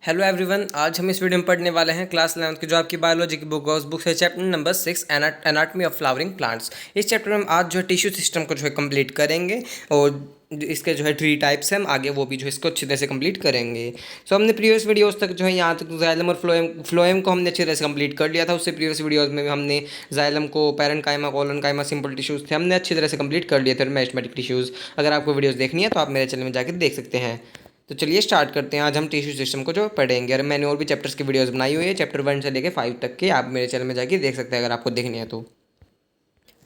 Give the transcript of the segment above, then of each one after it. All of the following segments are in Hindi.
हेलो एवरीवन, आज हम इस वीडियो में पढ़ने वाले हैं क्लास 11th की जो आपकी बायोलॉजी की बुक है chapter number 6 anatomy of flowering plants. इस चैप्टर में हम आज जो है टिश्यू सिस्टम को जो है कंप्लीट करेंगे और इसके जो है 3 टाइप्स हैं, हम आगे वो भी जो है इसको अच्छी तरह से कंप्लीट करेंगे। सो हमने प्रीवियस वीडियोस तक जो है यहाँ तक जाइलम और फ्लोएम को हमने अच्छी तरह से कंप्लीट कर लिया था। उससे प्रीवियस वीडियोस में भी हमने जाइलम को, पैरेन्काइमा, कोलोनकाइमा, सिंपल टिश्यूज थे, हमने अच्छी तरह से कंप्लीट कर लिए थे, मेरिस्टेमेटिक टिश्यूज़। अगर आपको वीडियोज़ देखनी है तो आप मेरे चैनल में जाकर देख सकते हैं। तो चलिए स्टार्ट करते हैं। आज हम टिश्यू सिस्टम को जो पढ़ेंगे, और मैंने और भी चैप्टर्स की वीडियोस बनाई हुई है, चैप्टर 1 से लेकर 5 तक के, आप मेरे चैनल में जाके देख सकते हैं अगर आपको देखनी है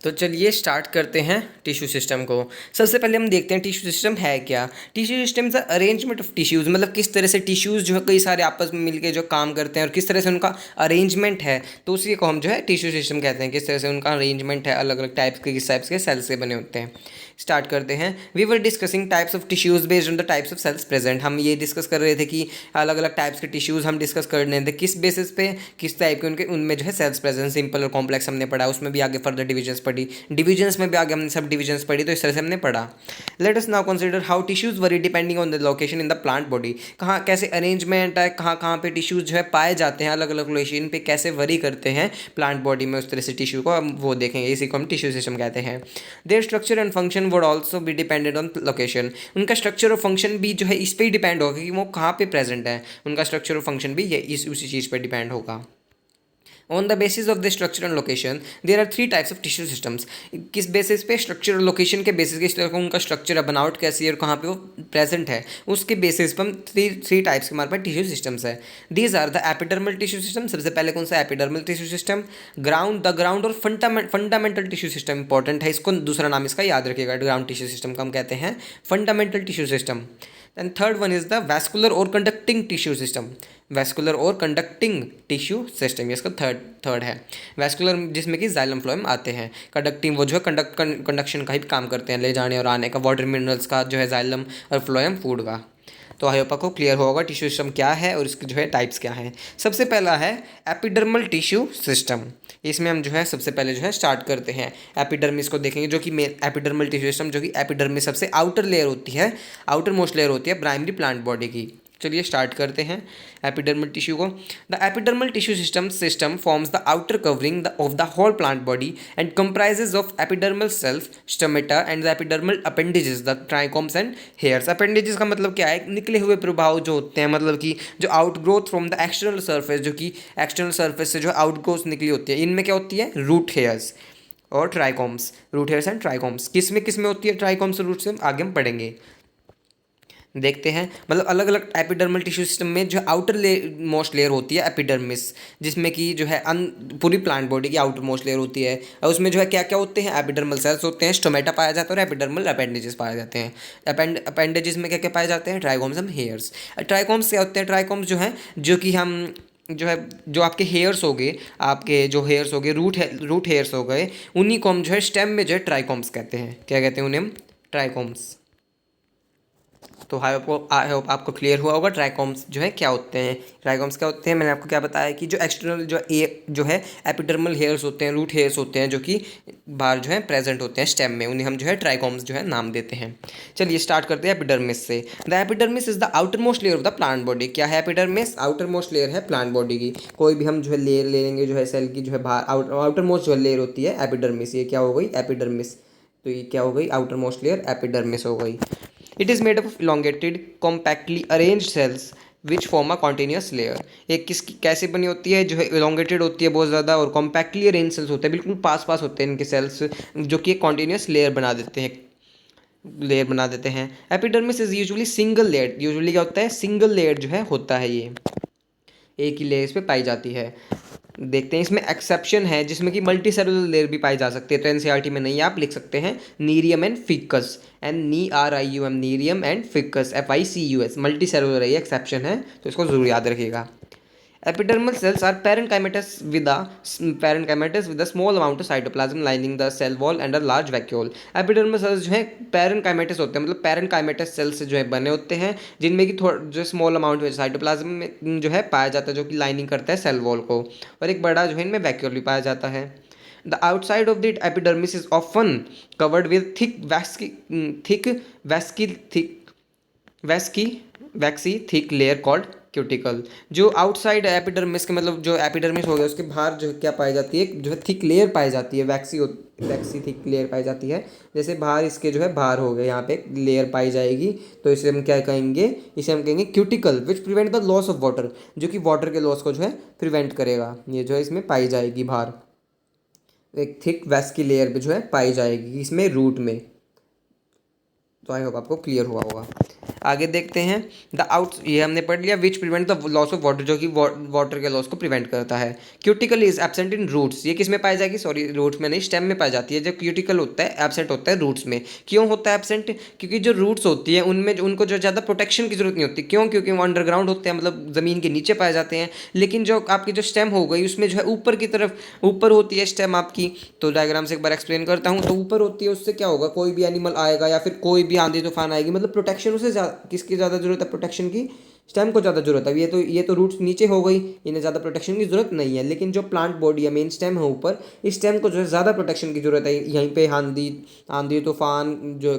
तो चलिए स्टार्ट करते हैं टिश्यू सिस्टम को। सबसे पहले हम देखते हैं टिश्यू सिस्टम है क्या। Tissue system is the arrangement of tissues, मतलब किस तरह से टिश्यूज़ जो है कई सारे आपस में मिलकर जो काम करते हैं और किस तरह से उनका अरेंजमेंट है, तो उसी को हम जो है टिश्यू सिस्टम कहते हैं। किस तरह से उनका अरेंजमेंट है, अलग अलग टाइप्स के, किस टाइप्स के सेल्स से बने होते हैं। स्टार्ट करते हैं। We were discussing types of tissues based on the types of cells present. हम ये डिस्कस कर रहे थे कि अलग अलग टाइप्स के टिश्यूज़ हम डिस्कस कर रहे थे, किस बेसिस पे, किस टाइप के उनके उनमें जो है सेल्स प्रेजेंट, सिंपल और कॉम्प्लेक्स हमने पढ़ा। उसमें भी आगे फर्दर डिविजन्स पढ़ी, डिविजन्स में भी आगे हमने सब डिविजन्स पढ़ी, तो इस तरह से हमने पढ़ा। Let us now consider how tissues worry depending on the location in the plant body. कहाँ कैसे अरेंजमेंट है, कहाँ कहाँ पे टिश्यूज़ जो है पाए जाते हैं, अलग अलग लोकेशन पे कैसे वरी करते हैं प्लांट बॉडी में, उस तरह से टिश्यू को हम वो देखेंगे। इसी को हम टिश्यू सिस्टम कहते हैं। There structure and function would also be depended on location. उनका स्ट्रक्चर और फंक्शन भी जो है इस पर ही डिपेंड होगा कि वो कहाँ पे प्रेजेंट है। उनका स्ट्रक्चर और फंक्शन भी ये इस उसी चीज़ पर डिपेंड होगा। On the basis of the structure and location there are 3 types of tissue systems. किस बेसिस पे, स्ट्रक्चर और लोकेशन के बेसिस के, इस तरह का उनका स्ट्रक्चर है, बनावट कैसी है और कहाँ पे वो प्रेजेंट है, उसके बेसिस पर हम थ्री टाइप्स के हमारे पास टिश्यू सिस्टम्स है। These are the epidermal tissue system. सबसे पहले कौन सा, एपिडर्मल टिश्यू सिस्टम। ग्राउंड और फंडामेंटल टिश्यू सिस्टम इंपॉर्टेंट है, इसको दूसरा नाम इसका याद रखिएगा। ग्राउंड टिश्यू सिस्टम को हम कहते हैं fundamental tissue system. And third one is the vascular और कंडक्टिंग टिश्यू सिस्टम। वैस्कुलर और कंडक्टिंग टिश्यू सिस्टम, ये इसका थर्ड है। वैस्कुलर जिसमें कि जाइलम फ्लोएम आते हैं। कंडक्टिंग वो जो है कंडक्शन का ही काम करते हैं, ले जाने और आने का, वाटर मिनरल्स का जो है जाइलम और फ्लोएम फूड का। तो आई होप आपको क्लियर होगा टिश्यू सिस्टम क्या है और इसके जो है टाइप्स क्या हैं। सबसे पहला है एपिडर्मल टिश्यू सिस्टम। इसमें हम जो है सबसे पहले जो है स्टार्ट करते हैं, एपिडर्मिस को देखेंगे, जो कि एपिडर्मल टिश्यू सिस्टम, जो कि एपिडर्मिस सबसे आउटर लेयर होती है, आउटर मोस्ट लेयर होती है प्राइमरी प्लांट बॉडी की। चलिए स्टार्ट करते हैं एपिडर्मल टिश्यू को। The epidermal tissue system forms the outer covering of the whole plant body and comprises of epidermal cells, stomata and the epidermal appendages, the trichomes and hairs. Appendages का मतलब क्या है, निकले हुए प्रभाव जो होते हैं, मतलब कि जो outgrowth from the external surface, जो कि एक्सटर्नल सर्फेस से जो आउटग्रोथ निकली होती है, इनमें क्या होती है, रूट हेयर्स और trichomes. Root hairs and trichomes किस में होती है, ट्राइकोम्स और रूट से आगे हम पढ़ेंगे, देखते हैं। मतलब अलग अलग एपिडर्मल टिश्यू सिस्टम में जो आउटर मोस्ट लेयर होती है एपिडर्मिस, जिसमें कि जो है पूरी प्लांट बॉडी की आउटर मोस्ट लेयर होती है, और उसमें जो है क्या क्या होते हैं, एपिडर्मल सेल्स होते हैं, स्टोमेटा पाया जाता है और एपिडर्मल अपेंडेजेस पाए जाते हैं। अपेंडेजेस में क्या क्या पाए जाते हैं, ट्राइकोम्स एंड हेयर्स। ट्राइकोम्स क्या होते हैं, ट्राइकोम्स जो हैं, जो कि हम जो है, जो आपके हेयर्स हो गए, आपके जो हेयर्स हो गए, रूट हेयर्स हो गए, उन्हीं को हम जो है स्टेम में जो है ट्राइकोम्स कहते हैं। क्या कहते हैं उन्हें हम, ट्राइकोम्स। तो आई होप आपको क्लियर हुआ होगा ट्राइकोम्स जो है क्या होते हैं। ट्राइकोम्स क्या होते हैं, मैंने आपको क्या बताया कि जो एक्सटर्नल जो है एपिडर्मल हेयर्स होते हैं, रूट हेयर्स होते हैं, जो कि बाहर जो है प्रेजेंट होते हैं स्टेम में, उन्हें हम जो है ट्राइकोम्स जो है नाम देते हैं। चलिए स्टार्ट करते हैं एपिडर्मिस से। The epidermis is the outer most layer of the plant body. क्या है एपिडर्मिस, आउटर मोस्ट लेयर है प्लांट बॉडी की। कोई भी हम जो है लेयर ले लेंगे जो है सेल की, जो है बाहर आउटर मोस्ट जो लेयर होती है एपिडर्मिस, ये क्या हो गई, एपिडर्मिस। तो ये क्या हो गई, आउटर मोस्ट लेयर एपिडर्मिस हो गई। It is made up of elongated, compactly arranged cells which form a continuous layer। एक किसकी कैसे बनी होती है, जो है elongated होती है बहुत ज़्यादा, और compactly arranged cells होते हैं, बिल्कुल पास पास होते हैं इनके सेल्स, जो कि एक continuous लेयर बना देते हैं। Epidermis is usually single layer. Usually क्या होता है, सिंगल लेयर जो है होता है, ये एक ही लेयर पे पाई जाती है। देखते हैं, इसमें एक्सेप्शन है जिसमें कि मल्टी सेलुलर लेयर भी पाई जा सकती है, तो एनसीईआरटी में नहीं, आप लिख सकते हैं nerium and ficus, NERIUM, nerium and ficus, FICUS, multi cellular है, ये एक्सेप्शन है, तो इसको जरूर याद रखिएगा। Epidermal cells are parenchymatous with a small amount of cytoplasm lining the cell wall and a large vacuole। Epidermal cells जो है parenchymatous होते हैं, मतलब parenchymatous cells से जो है बने होते हैं, जिनमें कि थोड़ा जो स्मॉल अमाउंट में साइटोप्लाज्म में जो है पाया जाता है, जो कि लाइनिंग करता है सेल वॉल को, और एक बड़ा जो है इनमें वैक्यूल भी पाया जाता है। The outside of the epidermis is often covered with thick waxy thick layer called cuticle. जो आउटसाइड एपिडर्मिस के मतलब जो एपिडर्मिस हो गया उसके बाहर जो है क्या पाई जाती है, जो है थिक लेयर पाई जाती है, वैक्सी थिक लेयर पाई जाती है। जैसे बाहर इसके जो है बाहर हो गए यहाँ पे एक लेयर पाई जाएगी, तो इसे हम क्या कहेंगे, इसे हम कहेंगे cuticle which prevent the loss of water, जो कि वाटर के लॉस को जो है प्रिवेंट करेगा। ये जो है इसमें पाई जाएगी बाहर, एक थिक वैस्की लेयर भी जो है पाई जाएगी इसमें रूट में। तो आई होप आपको क्लियर हुआ होगा। आगे देखते हैं द आउट, ये हमने पढ़ लिया, which prevent the loss of water, जो कि वाटर के लॉस को प्रिवेंट करता है। Cuticle is absent in roots, ये किस में पाई जाएगी, सॉरी रूट्स में नहीं, स्टेम में पाई जाती है। जब क्यूटिकल होता है एब्सेंट होता है रूट्स में। क्यों होता है एब्सेंट, क्योंकि जो रूट्स होती है उनमें उनको जो ज़्यादा प्रोटेक्शन की जरूरत नहीं होती। क्यों, क्योंकि वो अंडरग्राउंड होते हैं, मतलब ज़मीन के नीचे पाए जाते हैं। लेकिन जो आपकी जो स्टेम हो गई उसमें जो है ऊपर की तरफ, ऊपर होती है स्टेम आपकी। तो डायग्राम से एक बार एक्सप्लेन करता हूँ। तो ऊपर होती है, उससे क्या होगा, कोई भी एनिमल आएगा या फिर कोई भी आंधी तूफान आएगी, मतलब प्रोटेक्शन उसे किसकी ज़्यादा जरूरत है, प्रोटेक्शन की स्टेम को ज़्यादा जरूरत है। ये तो रूट्स नीचे हो गई, इन्हें ज़्यादा प्रोटेक्शन की जरूरत नहीं है। लेकिन जो प्लांट बॉडी है, मेन स्टेम है ऊपर, इस स्टेम को जो है ज़्यादा प्रोटेक्शन की जरूरत है। यहीं पे आंधी आंधी तूफान जो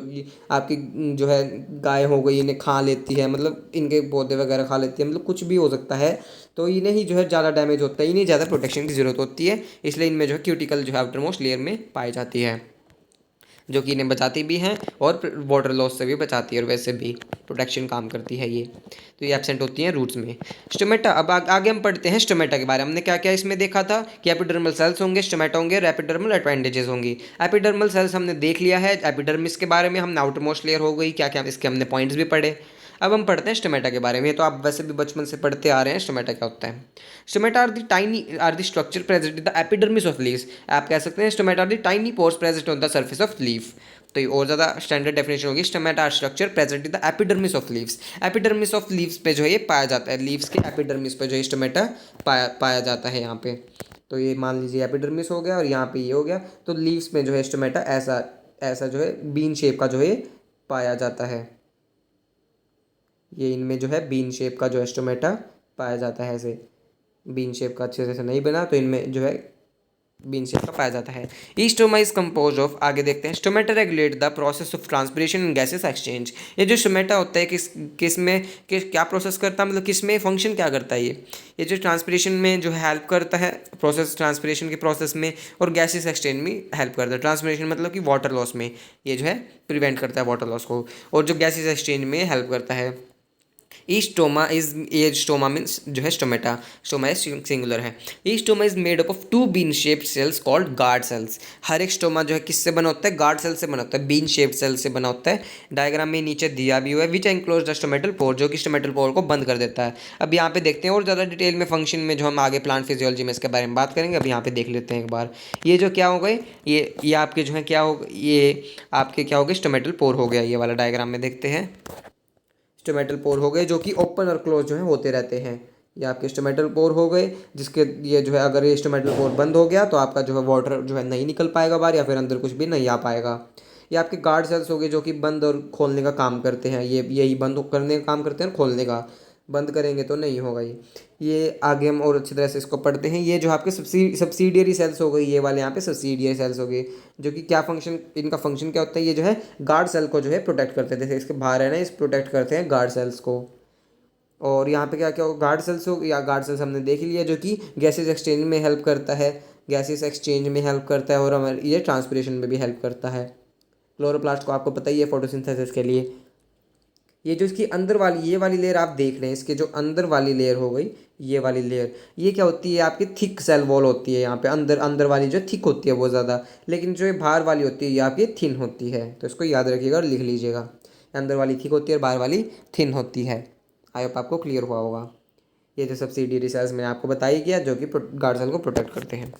आपकी जो है गाय हो गई, इन्हें खा लेती है, मतलब इनके पौधे वगैरह खा लेती है, मतलब कुछ भी हो सकता है। तो इन्हें ही जो है ज़्यादा डैमेज होता है, इन्हें ज़्यादा प्रोटेक्शन की जरूरत होती है। इसलिए इनमें जो है क्यूटिकल जो है आउटर मोस्ट लेयर में पाई जाती है, जो कि इन्हें बचाती भी हैं और वाटर लॉस से भी बचाती है, और वैसे भी प्रोटेक्शन काम करती है ये। तो ये एब्सेंट होती हैं रूट्स में। स्टोमेटा, अब आगे हम पढ़ते हैं स्टोमेटा के बारे में। हमने क्या क्या इसमें देखा था कि एपिडर्मल सेल्स होंगे, स्टोमेटा होंगे और एपिडर्मल अपेंडेजेस होंगी। एपिडर्मल सेल्स हमने देख लिया है, एपिडर्मिस के बारे में हमने आउटर मोस्ट लेयर हो गई, क्या क्या इसके हमने पॉइंट्स भी पढ़े। अब हम पढ़ते हैं स्टोमेटा के बारे में। तो आप वैसे भी बचपन से पढ़ते आ रहे हैं स्टोमेटा क्या होता है। Stomata are the structure present in the epidermis of leaves. आप कह सकते हैं stomata are the tiny pores present on the surface of leaf. तो ये और ज़्यादा स्टैंडर्ड डेफिनेशन होगी, stomata are structure present in the epidermis of leaves. Epidermis of leaves पे जो है ये पाया जाता है, लीव्स के एपिडर्मिस पे जो है स्टोमेटा पाया जाता है यहाँ पे। तो ये मान लीजिए एपिडर्मिस हो गया और यहाँ पे ये हो गया। तो लीव्स में जो है स्टोमेटा ऐसा ऐसा जो है बीन शेप का जो है पाया जाता है। ये इनमें जो है बीन शेप का जो है स्टोमेटा पाया जाता है। ऐसे बीन शेप का अच्छे से नहीं बना, तो इनमें जो है बीन शेप का पाया जाता है। A stoma is compose of, आगे देखते हैं, stomata regulate the process of transpiration and gases exchange. ये जो स्टोमेटा होता है किस में क्या प्रोसेस करता है, मतलब किस में फंक्शन क्या करता है ये जो ट्रांसपिरेशन में जो हेल्प करता है, प्रोसेस ट्रांसपिरेशन के प्रोसेस में, और गैसेस एक्सचेंज में हेल्प करता है। ट्रांसपिरेशन मतलब कि वाटर लॉस में ये जो है प्रिवेंट करता है वाटर लॉस को, और जो गैसेस एक्सचेंज में हेल्प करता है। ई स्टोमा इज, ये स्टोमा मीन्स जो है स्टोमेटा, स्टोमा इज सिंगुलर है। A stoma is made up of two bean shaped cells called guard cells. हर एक स्टोमा जो है किससे बना होता है, गार्ड सेल से बना होता है, बीन शेप्ड सेल से बना होता है। डायग्राम में नीचे दिया भी हुआ है, विच एनक्लोज द स्टोमेटल पोर, जो कि स्टोमेटल पोर को बंद कर देता है। अब यहाँ पे देखते हैं और ज़्यादा डिटेल में फंक्शन में, जो हम आगे प्लांट फिजियोलॉजी में इसके बारे में बात करेंगे। अब यहाँ पे देख लेते हैं एक बार, ये जो क्या हो गए, ये आपके जो है क्या हो, ये आपके क्या हो गए, स्टोमेटल पोर हो गया। ये वाला डायग्राम में देखते हैं, स्टोमेटल पोर हो गए जो कि ओपन और क्लोज जो है होते रहते हैं। ये आपके स्टोमेटल पोर हो गए, जिसके ये जो है अगर ये स्टोमेटल पोर बंद हो गया तो आपका जो है वाटर जो है नहीं निकल पाएगा बाहर, या फिर अंदर कुछ भी नहीं आ पाएगा। ये आपके गार्ड सेल्स हो गए जो कि बंद और खोलने का काम करते हैं। ये यही बंद करने का काम करते हैं और खोलने का, बंद करेंगे तो नहीं होगा ये आगे हम और अच्छी तरह से इसको पढ़ते हैं। ये जो आपके सब्सिडियरी सेल्स हो गई, ये वाले यहाँ पे सब्सिडियरी सेल्स हो गए, जो कि क्या फंक्शन, इनका फंक्शन क्या होता है, ये जो है गार्ड सेल को जो है प्रोटेक्ट करते हैं। जैसे इसके बाहर है ना, इस प्रोटेक्ट करते हैं गार्ड सेल्स को। और यहाँ पे क्या क्या गार्ड सेल्स हो, या गार्ड सेल्स हमने देख लिया, जो कि गैसेज एक्सचेंज में हेल्प करता है, गैसेज एक्सचेंज में हेल्प करता है, और हमारे ये ट्रांसपिरेशन में भी हेल्प करता है। क्लोरोप्लास्ट को आपको पता ही है फोटोसिंथेसिस के लिए। ये जो इसकी अंदर वाली ये वाली लेयर आप देख रहे हैं, इसके जो अंदर वाली लेयर हो गई, ये वाली लेयर, ये क्या होती है, आपकी थिक सेल वॉल होती है। यहाँ पे अंदर अंदर वाली जो थिक होती है वो ज़्यादा, लेकिन जो ये बाहर वाली होती है ये आपकी थिन होती है। तो इसको याद रखिएगा और लिख लीजिएगा, अंदर वाली थिक होती है और बाहर वाली थिन होती है। आई होप आपको क्लियर हुआ होगा। ये जो सब्सिडियरी सेल्स मैंने आपको बताई गया, जो कि गार्ड सेल को प्रोटेक्ट करते हैं।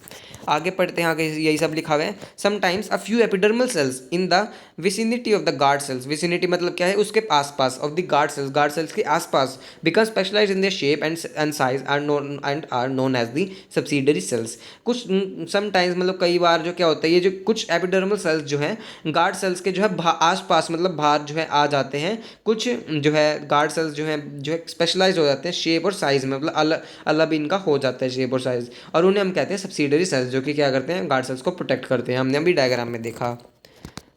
आगे पढ़ते हैं, आगे यही सब लिखा हुआ है। Sometimes a few epidermal cells in the vicinity of the guard sales, vicinity मतलब क्या है, उसके आसपास, ऑफ द गार्ड सेल्स के आसपास, because specialize in the shape and size are known as the subsidiary cells. कुछ समटाइम्स मतलब कई बार जो क्या होता है, ये जो कुछ एपिडर्मल सेल्स जो हैं गार्ड सेल्स के जो है आसपास, मतलब बाहर जो है आ जाते हैं। कुछ जो है गार्ड सेल्स जो है स्पेशलाइज हो जाते हैं शेप और साइज में, मतलब अलग अलग इनका हो जाता है शेप और साइज, और उन्हें हम कहते हैं सब्सिडियरी सेल्स, जो कि क्या करते हैं, गार्ड सेल्स को प्रोटेक्ट करते हैं। हमने अभी डायग्राम में देखा।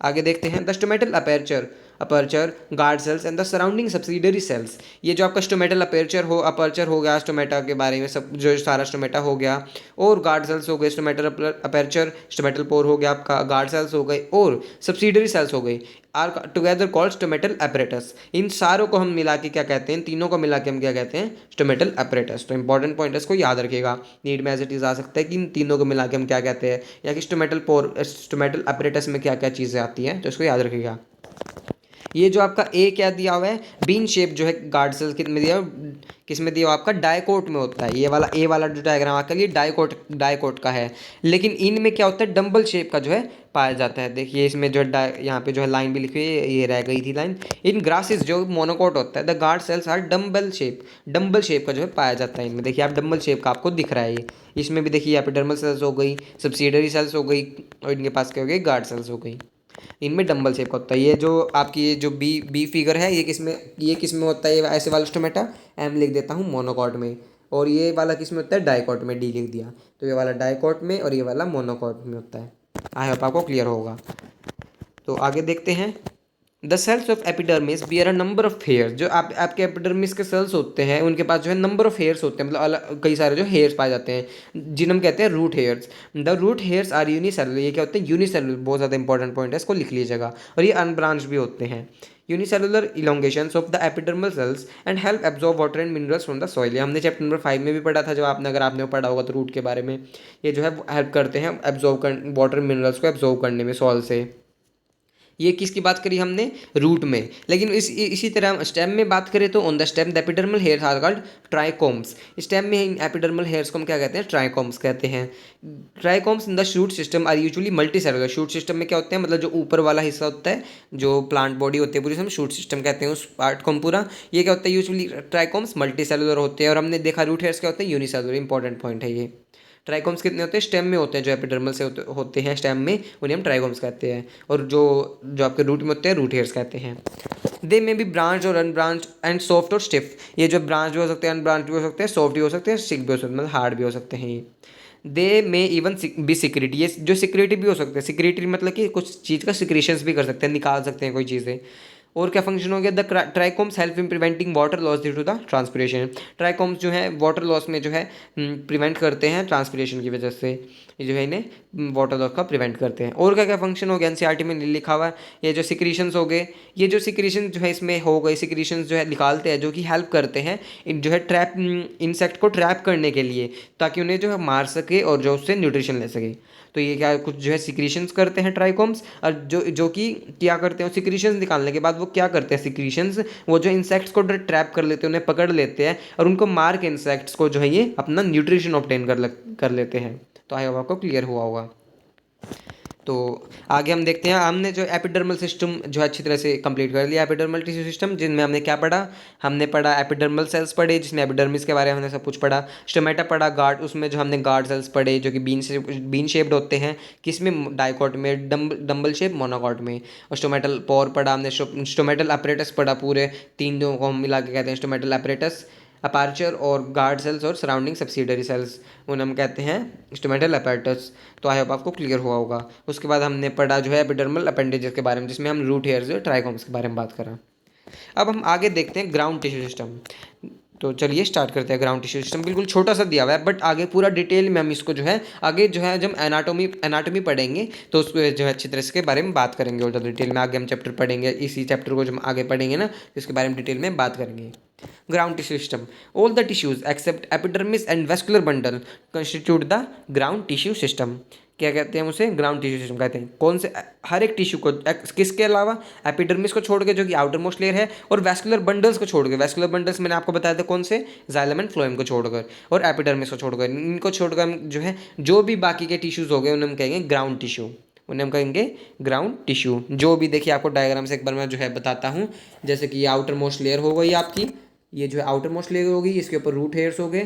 आगे देखते हैं, the stomatal aperture, aperture, guard cells and the surrounding subsidiary cells. ये जो आपका स्टोमेटल अपर्चर हो गया, स्टोमेटा के बारे में सब जो सारा स्टोमेटा हो गया, और गार्ड सेल्स हो गए, स्टोमेटल अपर्चर, स्टोमेटल पोर हो गया आपका, गार्ड सेल्स हो गए और सब्सिडरी सेल्स हो गई, are together called stomatal apparatus। इन सारों को हम मिला के क्या कहते हैं, तीनों को मिला के हम क्या कहते हैं, स्टोमेटल apparatus। तो इंपॉर्टेंट पॉइंट इसको याद रखिएगा, नीड में एज इट इज आ सकता है कि इन तीनों को मिला के हम क्या कहते हैं, या कि स्टोमेटल apparatus में क्या क्या चीज़ें आती हैं, तो इसको याद रखिएगा। ये जो आपका ए क्या दिया हुआ है, बीन शेप जो है गार्ड सेल किस में दिया, किस में दिया हुआ आपका, डायकोट में होता है। ये वाला ए वाला जो डायग्राम आपका ये डायकोट का है, लेकिन इनमें क्या होता है, डंबल शेप का जो है पाया जाता है। देखिए इसमें जो है यहाँ पे जो है लाइन भी लिखी हुई है, ये रह गई थी लाइन। इन ग्रासेस जो मोनोकोट होता है, the guard cells are dumbbell shape का जो है पाया जाता है इनमें। देखिए आप डंबल शेप का आपको दिख रहा है ये, इसमें भी देखिए एपिडर्मल सेल्स हो गई, सब्सिडरी सेल्स हो गई, और इनके पास क्या हो गई, गार्ड सेल्स हो गई। इनमें डंबल शेप का होता है। ये जो आपकी ये जो बी फिगर है, ये किस में होता है, ये ऐसे वाला स्टोमेटा, एम लिख देता हूँ मोनोकॉट में, और ये वाला किस में होता है, डाइकॉट में, डी लिख दिया। तो ये वाला डाइकॉट में और ये वाला मोनोकॉट में होता है। आई होप आपको क्लियर होगा। तो आगे देखते हैं, the cells of epidermis bear a number of hairs. जो आपके एपिडर्मिस के सेल्स होते हैं उनके पास जो है नंबर ऑफ हेयर्स होते हैं, मतलब अलग कई सारे जो हेयर्स पाए जाते हैं, जिन्हें हम कहते हैं root hairs. The root hairs are unicellular. ये क्या होते हैं, यूनिसेलुलर, बहुत ज़्यादा इंपॉर्टेंट पॉइंट है, इसको लिख लीजिएगा। और ये अनब्रांच भी होते हैं। Unicellular elongations of the epidermal cells and help absorb water and minerals from the soil. ये हमने चैप्टर नंबर 5 में भी पढ़ा था, जब आपने अगर आपने पढ़ा होगा तो रूट के बारे में। ये जो है हेल्प करते हैं एब्जॉर्ब कर वाटर मिनरल्स को एब्जॉर्ब करने में सॉइल से। ये किसकी बात करी हमने, रूट में। लेकिन इसी तरह स्टेम में बात करें तो on the stem the epidermal hairs are called trichomes. Stem में इन एपिडर्मल हेयर्स को हम क्या कहते हैं, ट्राइकोम्स कहते हैं। Trichomes in the shoot system are usually multicellular. Shoot system में क्या होते हैं, मतलब जो ऊपर वाला हिस्सा होता है, जो प्लांट बॉडी होती है पूरी, हम शूट सिस्टम कहते हैं उस पार्ट को हम पूरा। ये क्या होता है, यूजुअली ट्राइकोम्स मल्टी सेलुलर होते हैं। और हमने देखा रूट हेयर्स क्या होते हैं, यूनिसेलुलर। इंपॉर्टेंट पॉइंट है ये। ट्राइकोम्स कितने होते हैं, स्टेम में होते हैं, जो एपिडर्मल से होते हैं स्टेम में, उन्हें हम ट्राइकोम्स कहते हैं। और जो जो आपके रूट में होते हैं, रूट हेयर्स कहते हैं। दे में भी ब्रांच और अनब्रांच एंड सॉफ्ट और स्टिफ। ये जो ब्रांच भी हो सकते हैं, अनब्रांच भी हो सकते हैं, सॉफ्ट भी हो सकते हैं, स्टिक भी हो सकते हैं, मतलब हार्ड भी हो सकते हैं। ये दे में इवन बी सिक्रेटरी। ये जो सिक्रेटरी भी हो सकते हैं, सिक्रेटरी मतलब कि कुछ चीज़ का सिक्रेशंस भी कर सकते हैं, निकाल सकते हैं कोई चीज़ें। और क्या फंक्शन हो गया, the trichomes help in preventing water loss due to the transpiration. Trichomes जो है वाटर लॉस में जो है प्रिवेंट करते हैं ट्रांसपिरेशन की वजह से, ये जो है इन्हें वाटर लॉस का प्रिवेंट करते हैं। और क्या क्या फंक्शन हो गया, एनसीईआरटी में लिखा हुआ है। ये जो सिक्रीशंस हो गए, ये जो सिक्रीशन जो है इसमें हो गए, सिक्रीशंस जो है निकालते हैं, जो कि हेल्प करते हैं इन जो है ट्रैप इंसेक्ट को ट्रैप करने के लिए, ताकि उन्हें जो है मार सके और जो उससे न्यूट्रिशन ले सके। तो ये क्या कुछ जो है सिक्रीशंस करते हैं ट्राइकोम्स, और जो कि क्या करते हैं, सिक्रीशंस निकालने के बाद वो क्या करते हैं, सिक्रीशंस वो जो इंसेक्ट्स को ट्रैप कर लेते हैं, उन्हें पकड़ लेते हैं, और उनको मार के इंसेक्ट्स को जो है ये अपना न्यूट्रिशन ऑब्टेन कर लेते हैं। तो आई होप आपको क्लियर हुआ होगा। तो आगे हम देखते हैं, हमने जो एपिडर्मल सिस्टम जो है अच्छी तरह से कंप्लीट कर लिया। एपिडर्मल टिश्यू सिस्टम, जिनमें हमने क्या पढ़ा, हमने पढ़ा एपिडर्मल सेल्स पढ़े, जिसमें एपिडर्मिस के बारे में हमने सब कुछ पढ़ा। स्टोमेटा पढ़ा, गार्ड, उसमें जो हमने गार्ड सेल्स पढ़े जो कि बीन शेप्ड होते हैं, किसमें, डाइकॉट में, डंबल शेप, मोनोकॉट में। और स्टोमेटल पोर पढ़ा हमने, स्टोमेटल अपरेटस पढ़ा, पूरे तीन को हम मिला के कहते हैं स्टोमेटल अपरेटस। अपार्चर और गार्ड सेल्स और सराउंडिंग सब्सिडरी सेल्स, उन्हें हम कहते हैं स्टोमेटल अपैरेटस। तो आई होप आपको क्लियर हुआ होगा। उसके बाद हमने पढ़ा जो है एपिडर्मल अपेंडेजेस के बारे में, जिसमें हम रूट हेयर्स और ट्राइकोम्स के बारे में बात करा। अब हम आगे देखते हैं ग्राउंड टिश्यू सिस्टम। तो चलिए स्टार्ट करते हैं। ग्राउंड टिश्यू सिस्टम बिल्कुल छोटा सा दिया हुआ है, बट आगे पूरा डिटेल में हम इसको जो है आगे जो है जब एनाटॉमी पढ़ेंगे तो उसको जो है अच्छी तरह से बारे में बात करेंगे, और ज़्यादा डिटेल में आगे हम चैप्टर पढ़ेंगे। इसी चैप्टर को जब आगे पढ़ेंगे ना, तो इसके बारे में डिटेल में बात करेंगे। Ground tissue system, all the tissues except epidermis and vascular bundle constitute the ground tissue system. क्या कहते हैं उसे, ग्राउंड टिश्यू सिस्टम कहते हैं। कौन से, हर एक टिश्यू को, किसके अलावा, एपिडर्मिस को छोड़ के जो कि आउटर मोस्ट लेयर है, और वैस्कुलर बंडल्स को छोड़ के। वैस्कुलर बंडल्स मैंने आपको बताया था कौन से, जाइलम एंड फ्लोएम को छोड़कर, और एपिडर्मिस को छोड़कर। इनको छोड़कर हम जो है जो भी बाकी के टिश्यूज हो गए उन्हें हम कहेंगे ग्राउंड टिश्यू, उन्हें हम कहेंगे ग्राउंड टिश्यू। जो भी देखिए आपको डायग्राम से एक बार मैं जो है बताता हूँ। जैसे कि ये आउटर मोस्ट लेयर हो गई आपकी, ये जो है आउटर मोस्ट लेयर हो गई, इसके ऊपर रूट हेयर्स हो गए,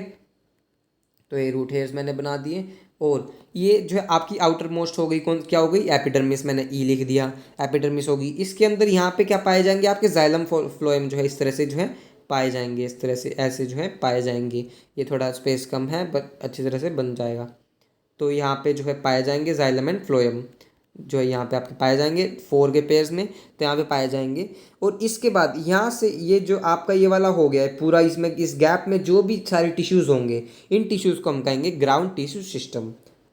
तो ये रूट हेयर्स मैंने बना दिए। और ये जो है आपकी आउटर मोस्ट हो गई, कौन क्या हो गई, एपिडर्मिस, मैंने ई लिख दिया, एपिडर्मिस होगी। इसके अंदर यहाँ पे क्या पाए जाएंगे, आपके जाइलम फ्लोएम जो है इस तरह से जो है पाए जाएंगे, इस तरह से ऐसे जो है पाए जाएंगे। ये थोड़ा स्पेस कम है बट अच्छी तरह से बन जाएगा। तो यहाँ पे जो है पाए जाएंगे जाइलम एंड फ्लोएम। जो है यहाँ पे आपके पाए जाएंगे 4 के पेयर्स में, तो यहाँ पे पाए जाएंगे। और इसके बाद यहाँ से ये जो आपका ये वाला हो गया है पूरा, इसमें इस गैप में जो भी सारे टिश्यूज़ होंगे, इन टिश्यूज़ को हम कहेंगे ground tissue system.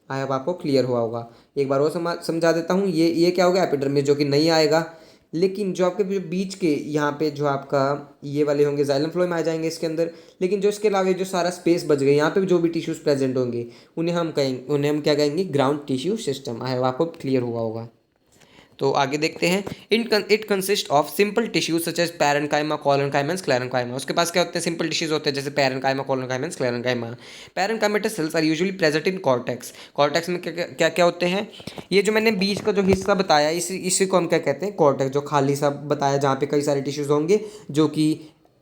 I hope आपको क्लियर हुआ होगा। एक बार और समझा देता हूँ। ये क्या होगा, एपिडर्मिस जो कि नहीं आएगा, लेकिन जो आपके जो बीच के यहाँ पे जो आपका ये वाले होंगे जाइलम फ्लोएम आ जाएंगे इसके अंदर। लेकिन जो इसके अलावा जो सारा स्पेस बच गए, यहाँ पे जो भी टिश्यूज़ प्रेजेंट होंगे, उन्हें हम क्या कहेंगे, ground tissue system. I hope आपको क्लियर हुआ होगा। तो आगे देखते हैं। It consist of simple tissues such as parenchyma, collenchyma, sclerenchyma. उसके पास क्या होते हैं, सिंपल टिश्यूज होते हैं जैसे parenchyma, collenchyma, sclerenchyma. Parenchymatous cells are usually present in cortex. Cortex में क्या क्या होते हैं, ये जो मैंने बीच का जो हिस्सा बताया, इसी को हम क्या कहते हैं, कॉर्टेक्स। जो खाली सा बताया जहाँ पे कई सारे टिश्यूज होंगे,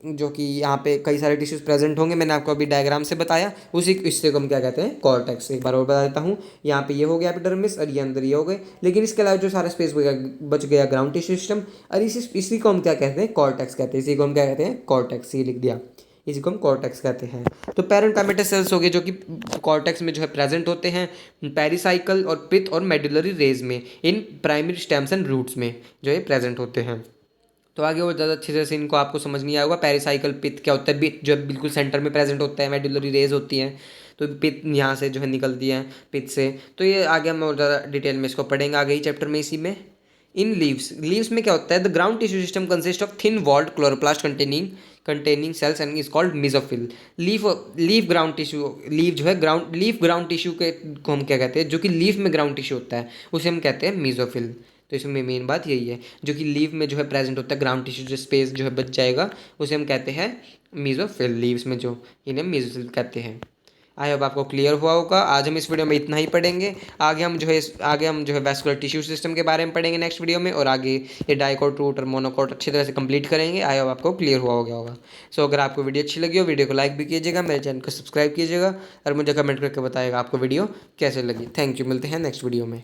जो कि यहाँ पे कई सारे टिश्यूज प्रेजेंट होंगे, मैंने आपको अभी डायग्राम से बताया, उसी हिस्से को हम क्या कहते हैं, कॉर्टेक्स। एक बार और बता देता हूँ। यहाँ पे ये हो गया एपिडर्मिस और ये अंदर ये हो गए, लेकिन इसके अलावा जो सारा स्पेस बच गया ग्राउंड टिश्यू सिस्टम, और इसी को हम क्या कहते हैं, कॉर्टेक्स कहते हैं। इसी को हम क्या कहते हैं, कॉर्टेक्स। ये लिख दिया, इसी को हम कॉर्टेक्स कहते हैं। तो पैरेन्काइमेटस सेल्स हो गए जो कि कॉर्टेक्स में जो है प्रेजेंट होते हैं, पेरिसाइकल और पिथ और मेडुलरी रेज में, in primary stems and roots में जो है प्रेजेंट होते हैं। तो आगे और ज़्यादा अच्छे से इनको आपको समझ नहीं आएगा। पेरिसाइकल पिथ क्या होता है, पिथ जो बिल्कुल सेंटर में प्रेजेंट होता है, मेडुलरी रेज होती हैं, तो पिथ यहाँ से जो है निकलती है पिथ से। तो ये आगे हम और ज़्यादा डिटेल में इसको पढ़ेंगे आगे ही चैप्टर में, इसी में। इन लीव्स में क्या होता है, the ground tissue system consist of thin walled chloroplast containing cells and is called mesophyll. Leaf ground tissue, leaf जो है लीफ ग्राउंड टिश्यू के को हम क्या कहते हैं, जो कि लीफ में ग्राउंड टिश्यू होता है, उसे हम कहते हैं मीजोफिल। तो इसमें मेन बात यही है, जो कि लीव में जो है प्रेजेंट होता है, ग्राउंड टिश्यू जो स्पेस जो है बच जाएगा, उसे हम कहते हैं मीजोफिल। लीव्स में जो, इन्हें मीजोफिल कहते हैं। आई होप आपको क्लियर हुआ होगा। आज हम इस वीडियो में इतना ही पढ़ेंगे। आगे हम जो है वैस्कुलर टिश्यू सिस्टम के बारे में पढ़ेंगे नेक्स्ट वीडियो में, और आगे ये डाइकोट, रूट और मोनोकोट अच्छी तरह से कंप्लीट करेंगे। आई होप आपको क्लियर हुआ होगा। सो अगर आपको वीडियो अच्छी लगी हो, वीडियो को लाइक भी कीजिएगा, मेरे चैनल को सब्सक्राइब कीजिएगा, और मुझे कमेंट करके बताइएगा आपको वीडियो कैसे लगी। थैंक यू, मिलते हैं नेक्स्ट वीडियो में।